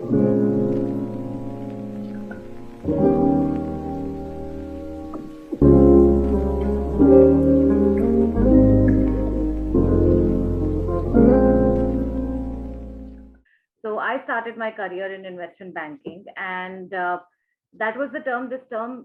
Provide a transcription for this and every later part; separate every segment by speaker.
Speaker 1: So I started my career in investment banking, and that was the term.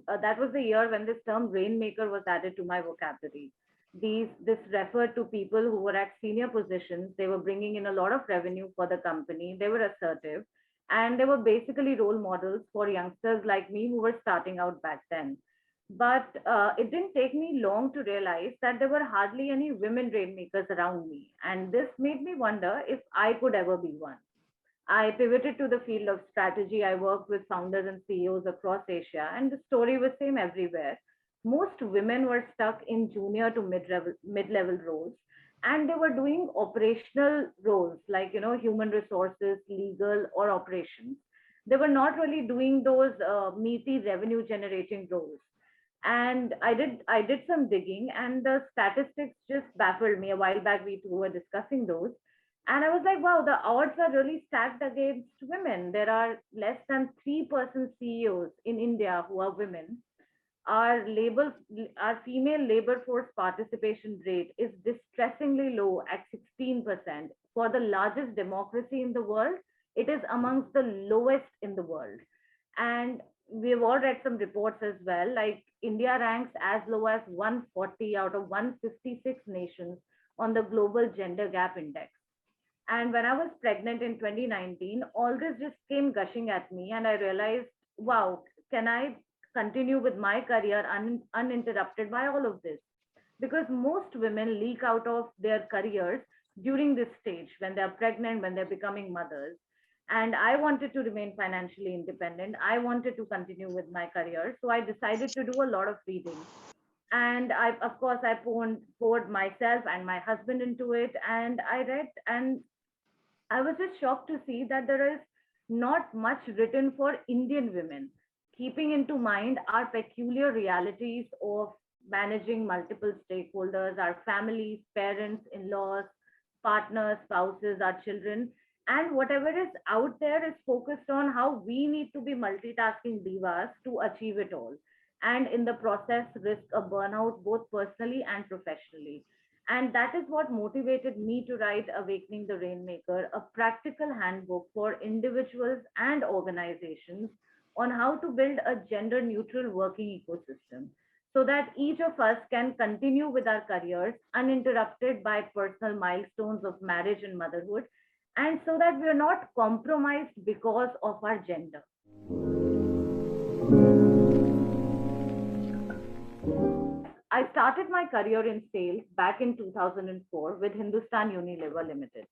Speaker 1: That was the year when this term rainmaker was added to my vocabulary. This referred to people who were at senior positions. They were bringing in a lot of revenue for the company. They were assertive, and they were basically role models for youngsters like me who were starting out back then. But it didn't take me long to realize that there were hardly any women rainmakers around me, and this made me wonder if I could ever be one. I pivoted to the field of strategy. I worked with founders and CEOs across Asia, and the story was same everywhere. Most women were stuck in junior to mid-level roles, and they were doing operational roles like human resources, legal, or operations. They were not really doing those meaty revenue generating roles. And I did some digging, and the statistics just baffled me. A while back, we two were discussing those, and I was like, wow, the odds are really stacked against women. There are less than 3% CEOs in India who are women. Our female labor force participation rate is distressingly low at 16%. For the largest democracy in the world, it is amongst the lowest in the world. And we've all read some reports as well, like India ranks as low as 140 out of 156 nations on the global gender gap index. And when I was pregnant in 2019, all this just came gushing at me, and I realized, wow, can I continue with my career uninterrupted by all of this? Because most women leak out of their careers during this stage when they're pregnant, when they're becoming mothers. And I wanted to remain financially independent. I wanted to continue with my career. So I decided to do a lot of reading. And I, of course, I poured myself and my husband into it. And I read, and I was just shocked to see that there is not much written for Indian women, keeping into mind our peculiar realities of managing multiple stakeholders, our families, parents, in laws, partners, spouses, our children. And whatever is out there is focused on how we need to be multitasking divas to achieve it all. And in the process, risk a burnout both personally and professionally. And that is what motivated me to write Awakening the Rainmaker, a practical handbook for individuals and organizations on how to build a gender neutral working ecosystem so that each of us can continue with our careers uninterrupted by personal milestones of marriage and motherhood, and so that we are not compromised because of our gender. I started my career in sales back in 2004 with Hindustan Unilever Limited,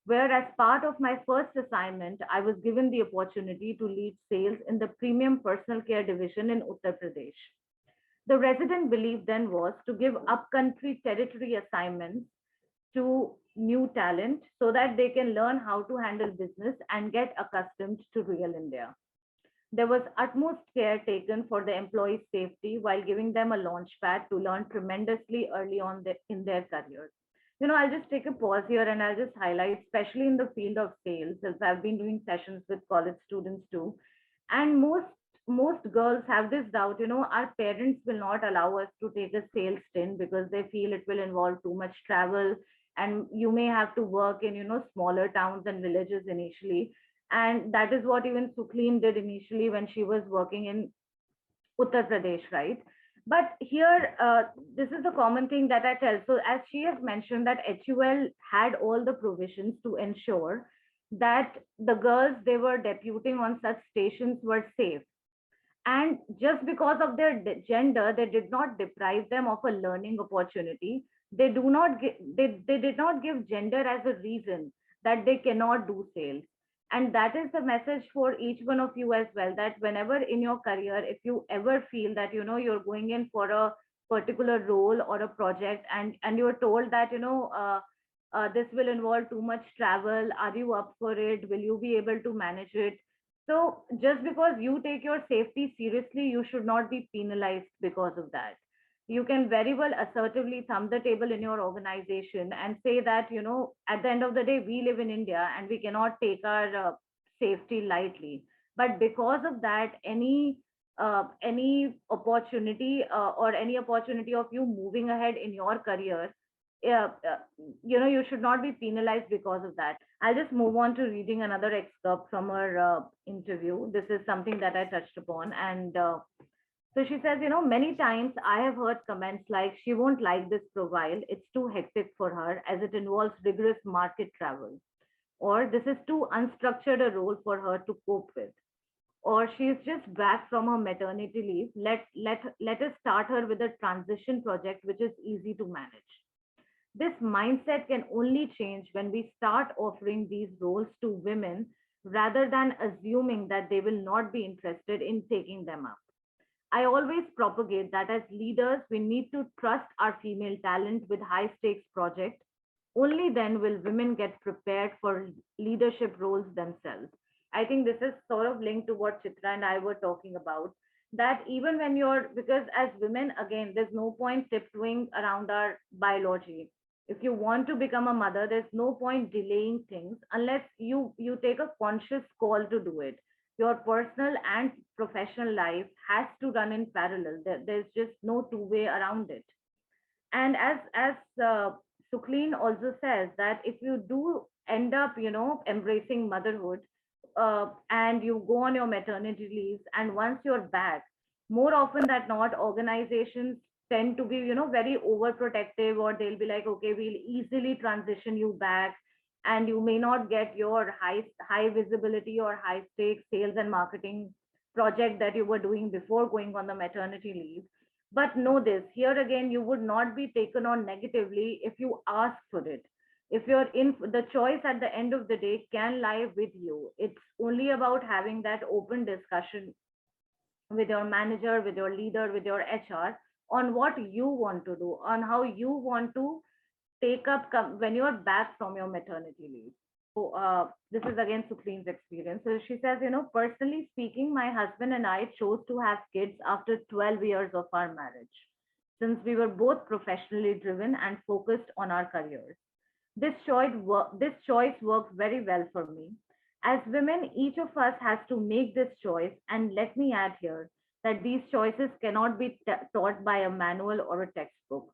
Speaker 1: where, as part of my first assignment, I was given the opportunity to lead sales in the premium personal care division in Uttar Pradesh. The resident belief then was to give upcountry territory assignments to new talent so that they can learn how to handle business and get accustomed to real India. There was utmost care taken for the employees' safety while giving them a launch pad to learn tremendously early on in their careers. I'll just take a pause here and I'll just highlight, especially in the field of sales, as I've been doing sessions with college students too. And most girls have this doubt, our parents will not allow us to take a sales stint because they feel it will involve too much travel, and you may have to work in, smaller towns and villages initially. And that is what even Sukleen did initially when she was working in Uttar Pradesh, right? But here, this is the common thing that I tell. So, as she has mentioned, that HUL had all the provisions to ensure that the girls they were deputing on such stations were safe. And just because of their gender, they did not deprive them of a learning opportunity. They did not give gender as a reason that they cannot do sales. And that is the message for each one of you as well, that whenever in your career, if you ever feel that you're going in for a particular role or a project, and you're told that this will involve too much travel, are you up for it, will you be able to manage it? So just because you take your safety seriously, you should not be penalized because of that. You can very well assertively thumb the table in your organization and say that, at the end of the day, we live in India and we cannot take our safety lightly. But because of that, any opportunity or any opportunity of you moving ahead in your career, uh, uh, you should not be penalized because of that. I'll just move on to reading another excerpt from her interview. This is something that I touched upon, and so she says, many times I have heard comments like, she won't like this profile, it's too hectic for her as it involves rigorous market travel, or this is too unstructured a role for her to cope with, or she's just back from her maternity leave. Let us start her with a transition project which is easy to manage. This mindset can only change when we start offering these roles to women rather than assuming that they will not be interested in taking them up. I always propagate that as leaders, we need to trust our female talent with high stakes projects. Only then will women get prepared for leadership roles themselves. I think this is sort of linked to what Chitra and I were talking about. That even when because as women, again, there's no point tiptoeing around our biology. If you want to become a mother, there's no point delaying things unless you take a conscious call to do it. Your personal and professional life has to run in parallel. There's just no two way around it. And as Sukleen also says, that if you do end up embracing motherhood, and you go on your maternity leaves, and once you're back, more often than not, organizations tend to be very overprotective, or they'll be like, okay, we'll easily transition you back, and you may not get your high visibility or high stakes sales and marketing project that you were doing before going on the maternity leave. But know this, here again, you would not be taken on negatively if you ask for it. If you're in, the choice at the end of the day can lie with you. It's only about having that open discussion with your manager, with your leader, with your HR, on what you want to do, on how you want to take up when you're back from your maternity leave. So this is again Suprem's experience. So she says, personally speaking, my husband and I chose to have kids after 12 years of our marriage, since we were both professionally driven and focused on our careers. This choice worked very well for me. As women, each of us has to make this choice, and let me add here that these choices cannot be taught by a manual or a textbook.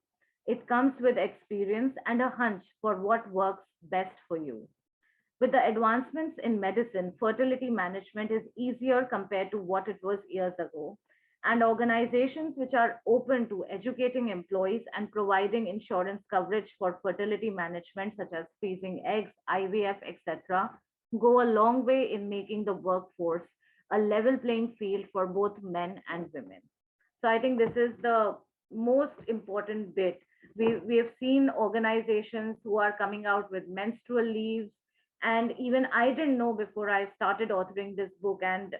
Speaker 1: It comes with experience and a hunch for what works best for you. With the advancements in medicine, fertility management is easier compared to what it was years ago. And organizations which are open to educating employees and providing insurance coverage for fertility management, such as freezing eggs, IVF, etc., go a long way in making the workforce a level playing field for both men and women. So I think this is the most important bit. We have seen organizations who are coming out with menstrual leaves, and even I didn't know before I started authoring this book. And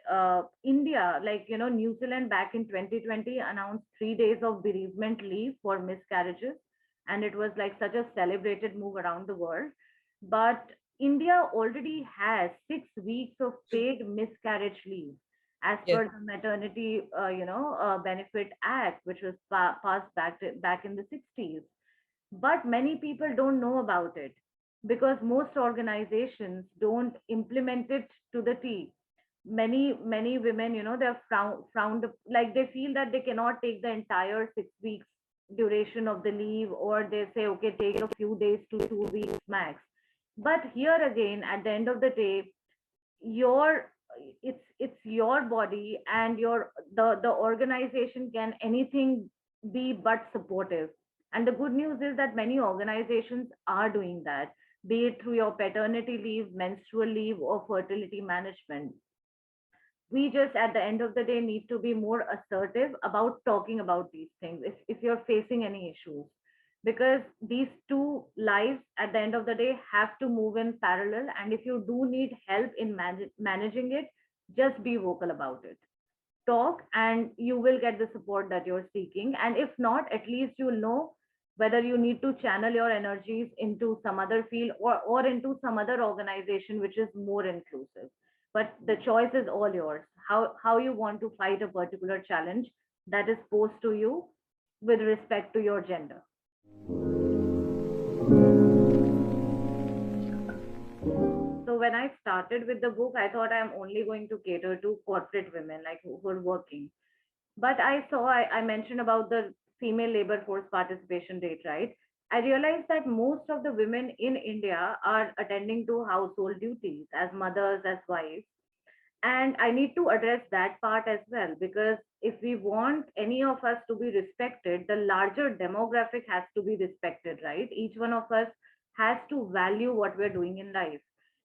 Speaker 1: India, like New Zealand back in 2020 announced 3 days of bereavement leave for miscarriages, and it was like such a celebrated move around the world. But India already has 6 weeks of paid miscarriage leave as
Speaker 2: Yes.
Speaker 1: per the maternity benefit act, which was passed back in the 60s. But many people don't know about it because most organizations don't implement it to the T. Many women, they're frowned, like they feel that they cannot take the entire 6 weeks duration of the leave, or they say, okay, take a few days to 2 weeks max. But here again, at the end of the day, your it's your body, and the organization can anything be but supportive. And the good news is that many organizations are doing that, be it through your paternity leave, menstrual leave, or fertility management. We just at the end of the day need to be more assertive about talking about these things if you're facing any issues, because these two lives at the end of the day have to move in parallel. And if you do need help in managing it, just be vocal about it. Talk, and you will get the support that you're seeking. And if not, at least you'll know whether you need to channel your energies into some other field, or into some other organization which is more inclusive. But the choice is all yours, how you want to fight a particular challenge that is posed to you with respect to your gender. So So when I started with the book, I thought I'm only going to cater to corporate women, like who are working. But I mentioned about the female labor force participation rate, right? I realized that most of the women in India are attending to household duties as mothers, as wives. And I need to address that part as well, because if we want any of us to be respected, the larger demographic has to be respected, right? Each one of us has to value what we're doing in life.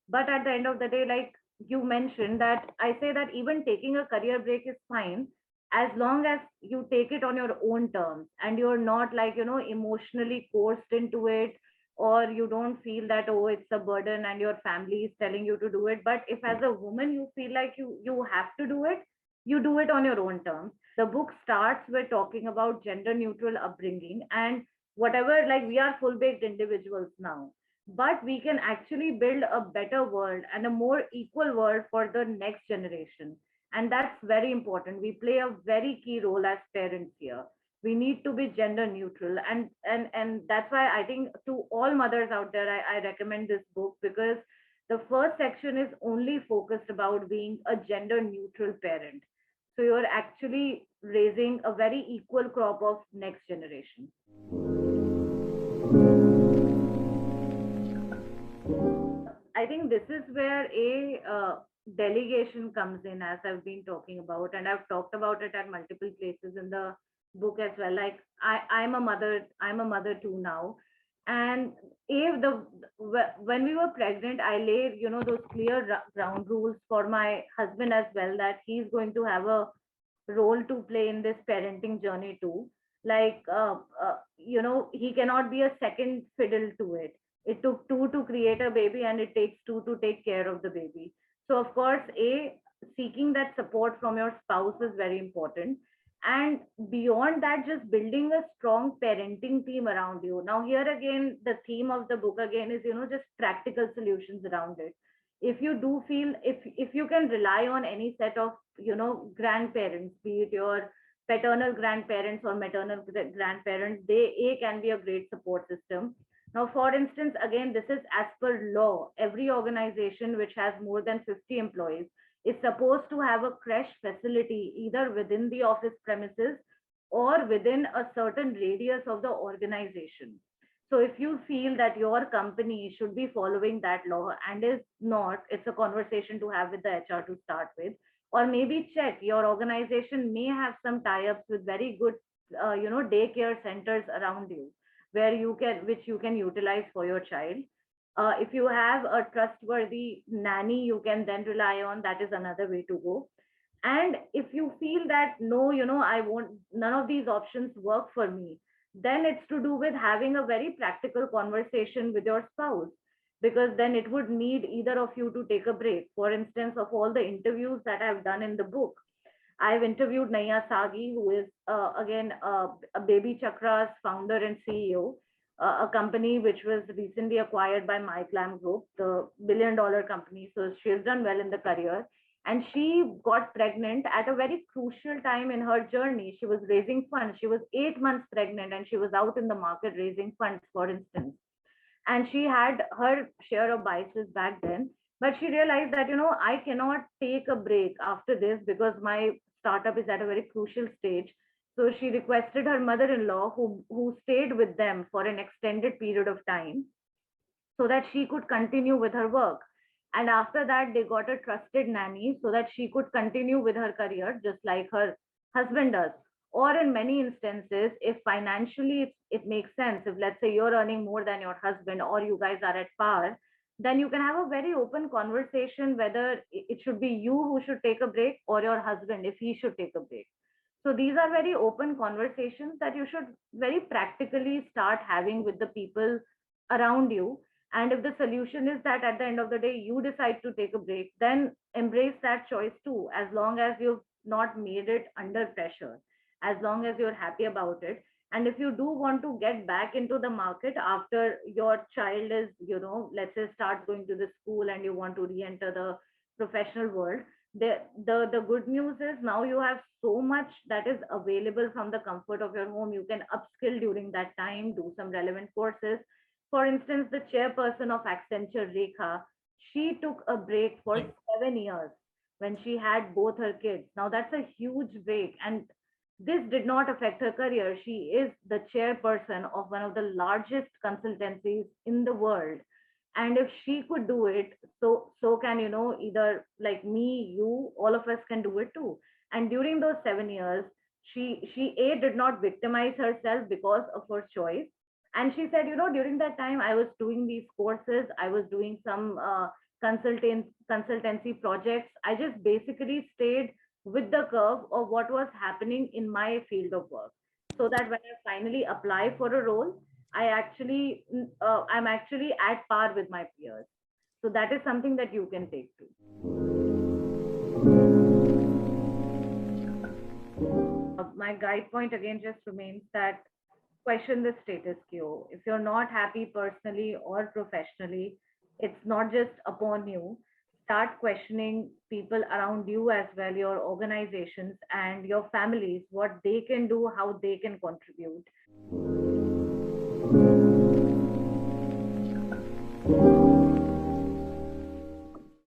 Speaker 1: But at the end of the day, like you mentioned, that I say that even taking a career break is fine, as long as you take it on your own terms and you're not, like, emotionally coerced into it, or you don't feel that, oh, it's a burden and your family is telling you to do it. But if as a woman you feel like you have to do it, you do it on your own terms. The book starts with talking about gender neutral upbringing and whatever, like we are full baked individuals now, but we can actually build a better world and a more equal world for the next generation. And that's very important. We play a very key role as parents here. We need to be gender neutral, and that's why I think to all mothers out there, I recommend this book, because the first section is only focused about being a gender neutral parent. So you're actually raising a very equal crop of next generation. I think this is where a delegation comes in, as I've been talking about, and I've talked about it at multiple places in the book as well. Like I'm a mother too now, and if the when we were pregnant, I laid those clear ground rules for my husband as well, that he's going to have a role to play in this parenting journey too. Like he cannot be a second fiddle to it. It took two to create a baby, and it takes two to take care of the baby. So of course, seeking that support from your spouse is very important. And beyond that, just building a strong parenting team around you. Now here again, the theme of the book again is just practical solutions around it. If you do feel, if you can rely on any set of grandparents, be it your paternal grandparents or maternal grandparents, they can be a great support system. Now, for instance, again, this is as per law. Every organization which has more than 50 employees is supposed to have a creche facility either within the office premises or within a certain radius of the organization. So if you feel that your company should be following that law and is not, it's a conversation to have with the HR to start with. Or maybe check, your organization may have some tie-ups with very good daycare centers around you, where you can, which you can utilize for your child. If you have a trustworthy nanny you can then rely on, that is another way to go. And if you feel that no, I won't, none of these options work for me, then it's to do with having a very practical conversation with your spouse, because then it would need either of you to take a break. For instance, of all the interviews that I've done in the book, I've interviewed Naya Sagi, who is again a Baby Chakra's founder and CEO, a company which was recently acquired by MyClam Group, the billion-dollar company. So she's done well in the career. And she got pregnant at a very crucial time in her journey. She was raising funds. She was 8 months pregnant and she was out in the market raising funds, for instance. And she had her share of biases back then, but she realized that I cannot take a break after this because my startup is at a very crucial stage. So she requested her mother-in-law, who stayed with them for an extended period of time, so that she could continue with her work. And after that, they got a trusted nanny so that she could continue with her career just like her husband does. Or in many instances, if financially it makes sense, if let's say you're earning more than your husband or you guys are at par, then you can have a very open conversation whether it should be you who should take a break or your husband if he should take a break. So these are very open conversations that you should very practically start having with the people around you. And if the solution is that at the end of the day you decide to take a break, then embrace that choice too, as long as you've not made it under pressure, as long as you're happy about it. And if you do want to get back into the market after your child is, let's say starts going to the school and you want to re-enter the professional world, the good news is now you have so much that is available from the comfort of your home. You can upskill during that time, do some relevant courses. For instance, the chairperson of Accenture, Rekha, She took a break for 7 years when she had both her kids. Now that's a huge break, and this did not affect her career. She is the chairperson of one of the largest consultancies in the world. And if she could do it, so can, either like me, you, all of us can do it too. And during those 7 years, she did not victimize herself because of her choice. And she said, during that time I was doing these courses, I was doing some consultancy projects. I just basically stayed with the curve of what was happening in my field of work, so that when I finally apply for a role, I'm actually at par with my peers. So that is something that you can take to. My guide point again just remains that question the status quo. If you're not happy personally or professionally, it's not just upon you. Start questioning people around you as well, your organizations and your families, what they can do, how they can contribute.